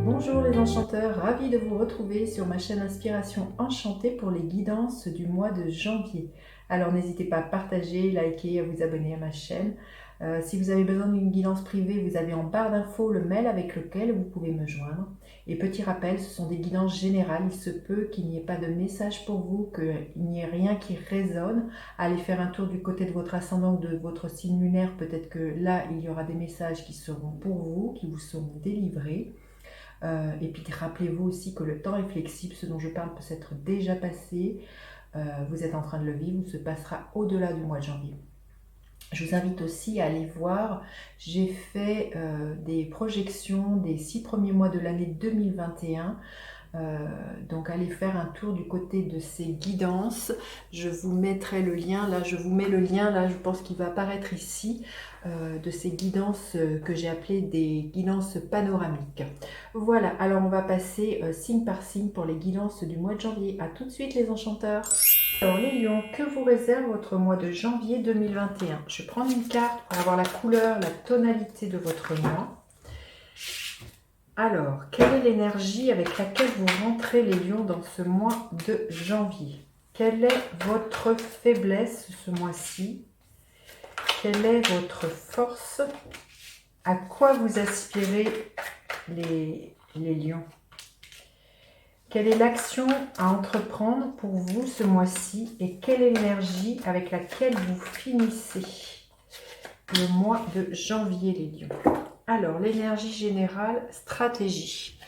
Bonjour les enchanteurs, ravi de vous retrouver sur ma chaîne Inspiration Enchantée pour les guidances du mois de janvier. Alors n'hésitez pas à partager, liker, à vous abonner à ma chaîne. Si vous avez besoin d'une guidance privée, vous avez en barre d'infos le mail avec lequel vous pouvez me joindre. Et petit rappel, ce sont des guidances générales, il se peut qu'il n'y ait pas de message pour vous, qu'il n'y ait rien qui résonne. Allez faire un tour du côté de votre ascendant ou de votre signe lunaire, peut-être que là il y aura des messages qui seront pour vous, qui vous seront délivrés. Et puis rappelez-vous aussi que le temps est flexible, ce dont je parle peut s'être déjà passé, vous êtes en train de le vivre, ou se passera au-delà du mois de janvier. Je vous invite aussi à aller voir, j'ai fait des projections des 6 premiers mois de l'année 2021. Donc allez faire un tour du côté de ces guidances. Je vous mettrai le lien, là je vous mets le lien, là je pense qu'il va apparaître ici, de ces guidances que j'ai appelées des guidances panoramiques. Voilà, alors on va passer signe par signe pour les guidances du mois de janvier. A tout de suite les enchanteurs. Alors les lions, que vous réserve votre mois de janvier 2021? Je vais prendre une carte pour avoir la couleur, la tonalité de votre mois. Alors, quelle est l'énergie avec laquelle vous rentrez les lions dans ce mois de janvier? Quelle est votre faiblesse ce mois-ci? Quelle est votre force? À quoi vous aspirez les lions? Quelle est l'action à entreprendre pour vous ce mois-ci? Et quelle est l'énergie avec laquelle vous finissez le mois de janvier les lions? Alors, l'énergie générale, stratégie.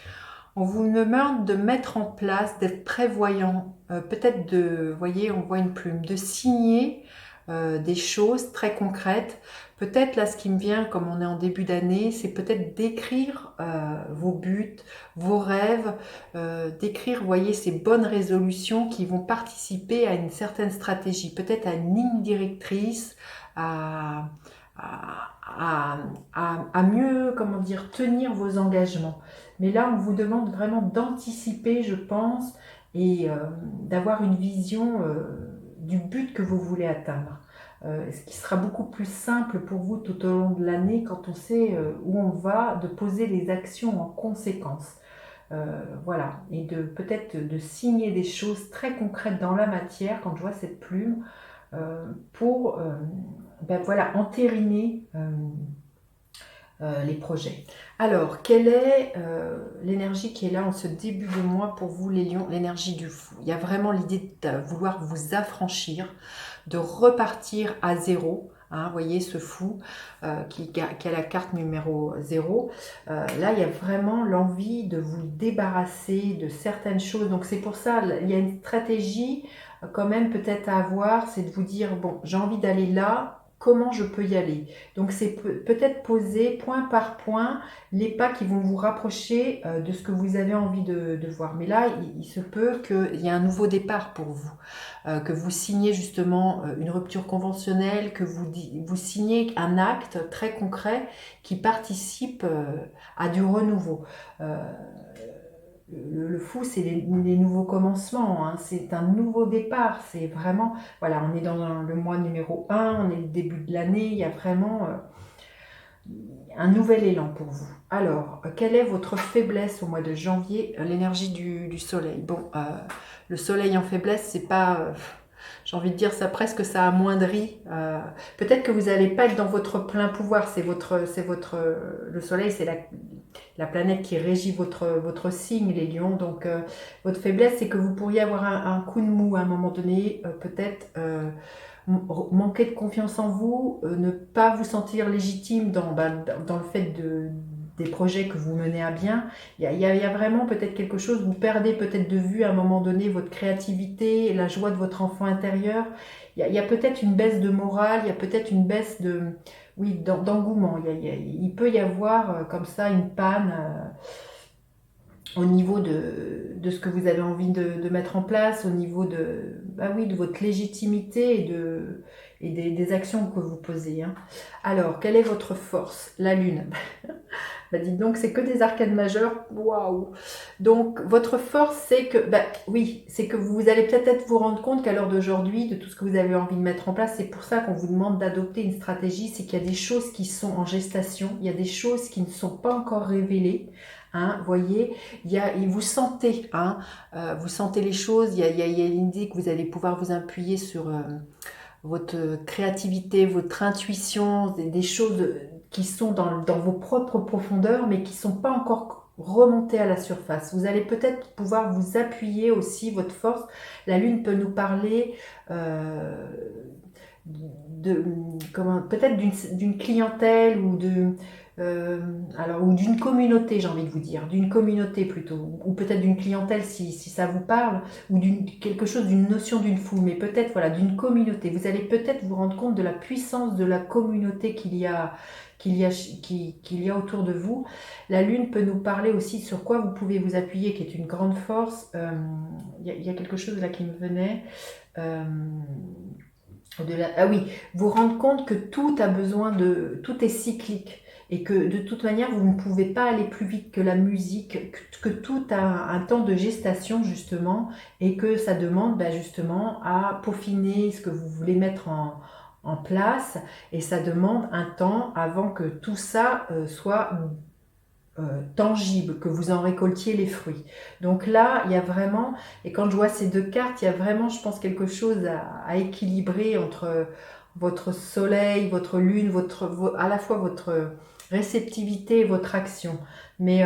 On vous demande de mettre en place, d'être prévoyant, peut-être de, vous voyez, on voit une plume, de signer des choses très concrètes. Peut-être là, ce qui me vient, comme on est en début d'année, c'est peut-être d'écrire vos buts, vos rêves, d'écrire, vous voyez, ces bonnes résolutions qui vont participer à une certaine stratégie, peut-être à une ligne directrice, à mieux, comment dire, tenir vos engagements. Mais là, on vous demande vraiment d'anticiper, je pense, et d'avoir une vision du but que vous voulez atteindre. Ce qui sera beaucoup plus simple pour vous tout au long de l'année quand on sait où on va, de poser les actions en conséquence. Voilà, et de peut-être de signer des choses très concrètes dans la matière quand je vois cette plume pour ben voilà, entériner les projets. Alors, quelle est l'énergie qui est là en ce début de mois pour vous les lions? L'énergie du fou. Il y a vraiment l'idée de vouloir vous affranchir, de repartir à zéro. Hein, vous voyez ce fou qui a la carte numéro 0. Là, il y a vraiment l'envie de vous débarrasser de certaines choses. Donc, c'est pour ça, il y a une stratégie quand même peut-être à avoir, c'est de vous dire, bon, j'ai envie d'aller là, comment je peux y aller? Donc c'est peut-être poser point par point les pas qui vont vous rapprocher de ce que vous avez envie de voir. Mais là, il se peut qu'il y ait un nouveau départ pour vous, que vous signez justement une rupture conventionnelle, que vous signez un acte très concret qui participe à du renouveau. Le fou, c'est les nouveaux commencements, hein. C'est un nouveau départ, c'est vraiment, voilà, on est dans le mois numéro 1, on est le début de l'année, il y a vraiment un nouvel élan pour vous. Alors, quelle est votre faiblesse au mois de janvier? L'énergie du soleil. Bon, le soleil en faiblesse, c'est pas... j'ai envie de dire ça presque ça amoindrit. Peut-être que vous n'allez pas être dans votre plein pouvoir. Le soleil, c'est la planète qui régit votre signe, les lions. Donc, votre faiblesse, c'est que vous pourriez avoir un coup de mou à un moment donné, peut-être manquer de confiance en vous, ne pas vous sentir légitime dans le fait des projets que vous menez à bien. Il y a vraiment peut-être quelque chose, vous perdez peut-être de vue à un moment donné votre créativité, la joie de votre enfant intérieur. Il y a peut-être une baisse de morale, il y a peut-être une baisse d'engouement. Il peut y avoir comme ça une panne au niveau de ce que vous avez envie de mettre en place, au niveau de votre légitimité et des actions que vous posez. Hein. Alors, quelle est votre force? La lune. Bah dites donc, c'est que des arcades majeures. Waouh! Donc, votre force, c'est que, oui, c'est que vous allez peut-être vous rendre compte qu'à l'heure d'aujourd'hui, de tout ce que vous avez envie de mettre en place, c'est pour ça qu'on vous demande d'adopter une stratégie, c'est qu'il y a des choses qui sont en gestation, il y a des choses qui ne sont pas encore révélées. Hein, voyez, vous sentez, hein, vous sentez les choses, il y a une idée que vous allez pouvoir vous appuyer sur votre créativité, votre intuition, des choses qui sont dans vos propres profondeurs, mais qui ne sont pas encore remontées à la surface. Vous allez peut-être pouvoir vous appuyer aussi, votre force. La Lune peut nous parler de, peut-être d'une clientèle ou d'une communauté, j'ai envie de vous dire, d'une communauté plutôt, ou peut-être d'une clientèle si ça vous parle, ou quelque chose d'une notion d'une foule, mais peut-être voilà d'une communauté. Vous allez peut-être vous rendre compte de la puissance de la communauté qu'il y a autour de vous. La Lune peut nous parler aussi sur quoi vous pouvez vous appuyer, qui est une grande force. Il y a quelque chose là qui me venait. Euh, ah oui, vous rendre compte que tout est cyclique et que de toute manière vous ne pouvez pas aller plus vite que la musique, que tout a un temps de gestation justement et que ça demande justement à peaufiner ce que vous voulez mettre en place et ça demande un temps avant que tout ça soit tangible, que vous en récoltiez les fruits. Donc là, il y a vraiment, et quand je vois ces deux cartes, il y a vraiment, je pense, quelque chose à équilibrer entre votre soleil, votre lune, à la fois votre réceptivité et votre action. Mais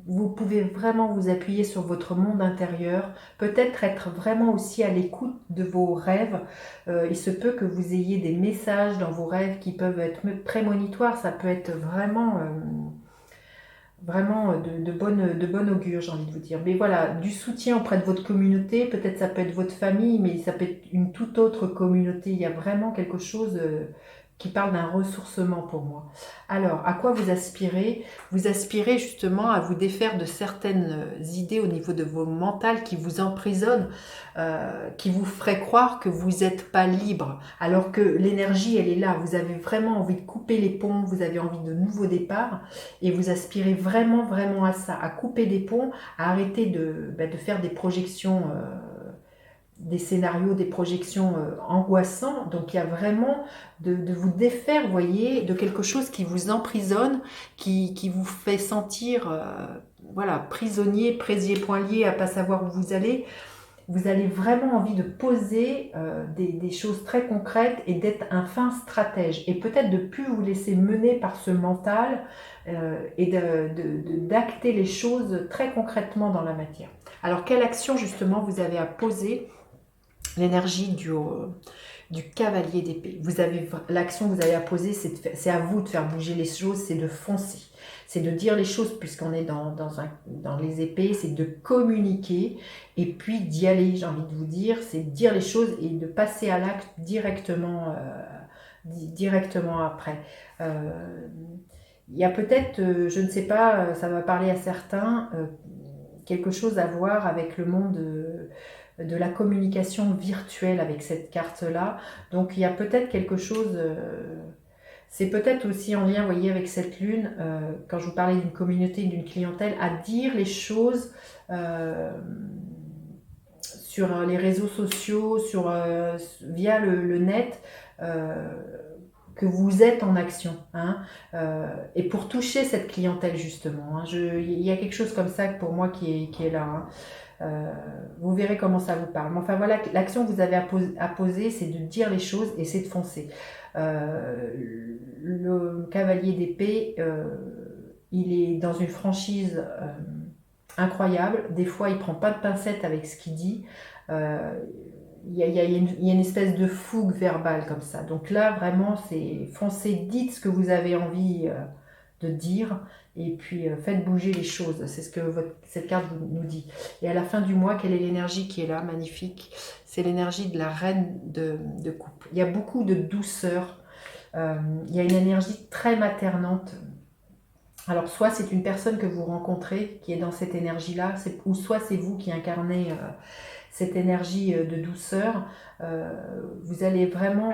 vous pouvez vraiment vous appuyer sur votre monde intérieur, peut-être être vraiment aussi à l'écoute de vos rêves. Il se peut que vous ayez des messages dans vos rêves qui peuvent être prémonitoires, ça peut être vraiment de bonne augure, j'ai envie de vous dire. Mais voilà, du soutien auprès de votre communauté, peut-être ça peut être votre famille, mais ça peut être une toute autre communauté. Il y a vraiment quelque chose qui parle d'un ressourcement pour moi. Alors, à quoi vous aspirez? Vous aspirez justement à vous défaire de certaines idées au niveau de vos mentales qui vous emprisonnent, qui vous feraient croire que vous n'êtes pas libre, alors que l'énergie, elle est là. Vous avez vraiment envie de couper les ponts, vous avez envie de nouveaux départs et vous aspirez vraiment, vraiment à ça, à couper des ponts, à arrêter de faire des projections, des scénarios, des projections angoissants. Donc il y a vraiment de vous défaire, vous voyez, de quelque chose qui vous emprisonne, qui vous fait sentir voilà, prisonnier, présier point lié, à pas savoir où vous allez. Vous avez vraiment envie de poser des choses très concrètes et d'être un fin stratège. Et peut-être de plus vous laisser mener par ce mental et d'acter les choses très concrètement dans la matière. Alors, quelle action justement vous avez à poser? L'énergie du cavalier d'épée. L'action que vous avez à poser, c'est à vous de faire bouger les choses, c'est de foncer. C'est de dire les choses, puisqu'on est dans les épées, c'est de communiquer et puis d'y aller, j'ai envie de vous dire, c'est de dire les choses et de passer à l'acte directement après. Il y a peut-être, je ne sais pas, ça va parler à certains, quelque chose à voir avec le monde de la communication virtuelle avec cette carte-là. Donc il y a peut-être quelque chose, c'est peut-être aussi en lien, vous voyez, avec cette lune, quand je vous parlais d'une communauté, d'une clientèle, à dire les choses sur les réseaux sociaux, via le net, que vous êtes en action, hein, et pour toucher cette clientèle justement. Hein, il y a quelque chose comme ça pour moi qui est là. Hein. Vous verrez comment ça vous parle. Mais enfin voilà, l'action que vous avez à poser, c'est de dire les choses et c'est de foncer. Le cavalier d'épée, il est dans une franchise incroyable. Des fois, il prend pas de pincettes avec ce qu'il dit. Il y a une espèce de fougue verbale comme ça. Donc là, vraiment, c'est foncez, dites ce que vous avez envie de dire et puis faites bouger les choses. C'est ce que cette carte nous dit. Et à la fin du mois, quelle est l'énergie qui est là? Magnifique. C'est l'énergie de la reine de coupe. Il y a beaucoup de douceur. Il y a une énergie très maternante. Alors soit c'est une personne que vous rencontrez qui est dans cette énergie-là, ou soit c'est vous qui incarnez cette énergie de douceur. Vous allez vraiment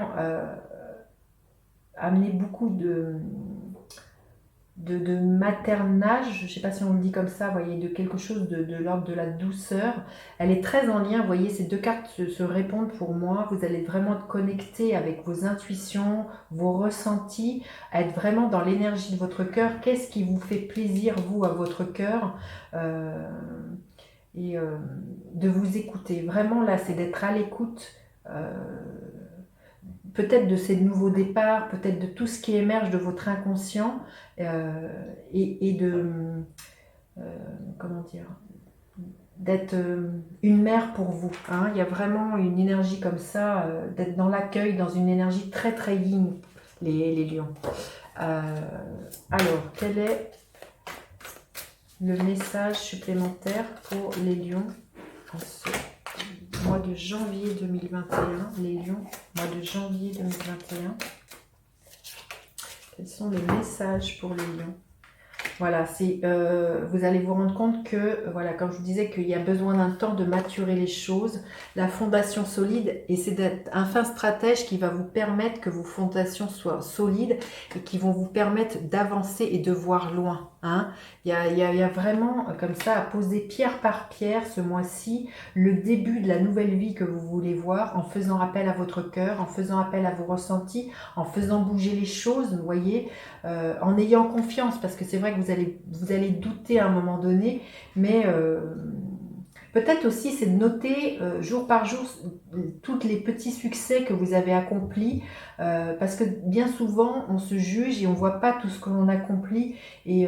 amener beaucoup de maternage, je ne sais pas si on le dit comme ça, vous voyez, de quelque chose de l'ordre de la douceur. Elle est très en lien, vous voyez, ces deux cartes se répondent pour moi. Vous allez vraiment être connecté avec vos intuitions, vos ressentis, être vraiment dans l'énergie de votre cœur. Qu'est-ce qui vous fait plaisir, vous, à votre cœur euh, et de vous écouter. Vraiment, là, c'est d'être à l'écoute. euh, Peut-être de ces nouveaux départs, peut-être de tout ce qui émerge de votre inconscient et de, comment dire, d'être une mère pour vous. Hein. Il y a vraiment une énergie comme ça, d'être dans l'accueil, dans une énergie très très yin, les lions. Alors, quel est le message supplémentaire pour les lions en ce mois de janvier 2021, les lions, mois de janvier 2021. Quels sont les messages pour les lions? Voilà, vous allez vous rendre compte que, voilà, comme je vous disais, qu'il y a besoin d'un temps de maturer les choses, la fondation solide, et c'est d'être un fin stratège qui va vous permettre que vos fondations soient solides et qui vont vous permettre d'avancer et de voir loin. Hein. Il y a vraiment, comme ça, à poser pierre par pierre ce mois-ci, le début de la nouvelle vie que vous voulez voir, en faisant appel à votre cœur, en faisant appel à vos ressentis, en faisant bouger les choses, vous voyez, en ayant confiance, parce que c'est vrai que vous allez douter à un moment donné, mais peut-être aussi c'est de noter jour par jour tous les petits succès que vous avez accomplis, parce que bien souvent on se juge et on voit pas tout ce que l'on accomplit, et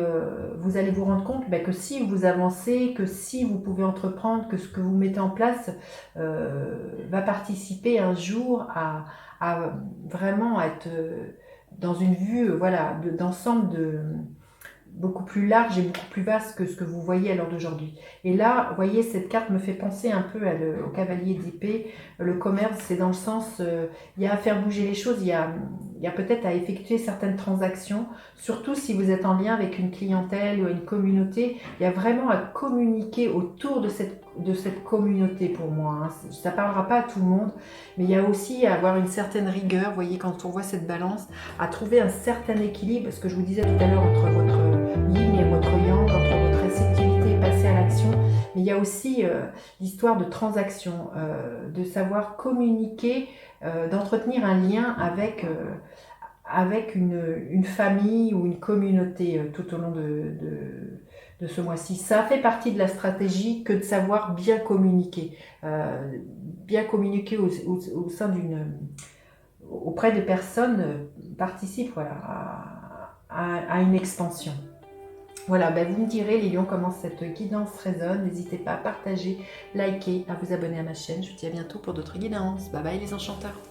vous allez vous rendre compte que si vous avancez, que si vous pouvez entreprendre, que ce que vous mettez en place va participer un jour à vraiment être dans une vue voilà, d'ensemble beaucoup plus large et beaucoup plus vaste que ce que vous voyez à l'heure d'aujourd'hui. Et là, vous voyez, cette carte me fait penser un peu au cavalier d'épée. Le commerce, c'est dans le sens, il y a à faire bouger les choses, il y a peut-être à effectuer certaines transactions, surtout si vous êtes en lien avec une clientèle ou une communauté, il y a vraiment à communiquer autour de cette communauté pour moi. Hein. Ça ne parlera pas à tout le monde, mais il y a aussi à avoir une certaine rigueur, vous voyez, quand on voit cette balance, à trouver un certain équilibre, ce que je vous disais tout à l'heure, entre votre yin et votre yang, entre votre réceptivité et passer à l'action. Mais il y a aussi l'histoire de transaction, de savoir communiquer, d'entretenir un lien avec une famille ou une communauté tout au long de ce mois-ci. Ça fait partie de la stratégie que de savoir bien communiquer. Bien communiquer au sein auprès des personnes participe voilà, à une expansion. Voilà, vous me direz les lions comment cette guidance résonne. N'hésitez pas à partager, liker, à vous abonner à ma chaîne. Je vous dis à bientôt pour d'autres guidances. Bye bye les enchanteurs.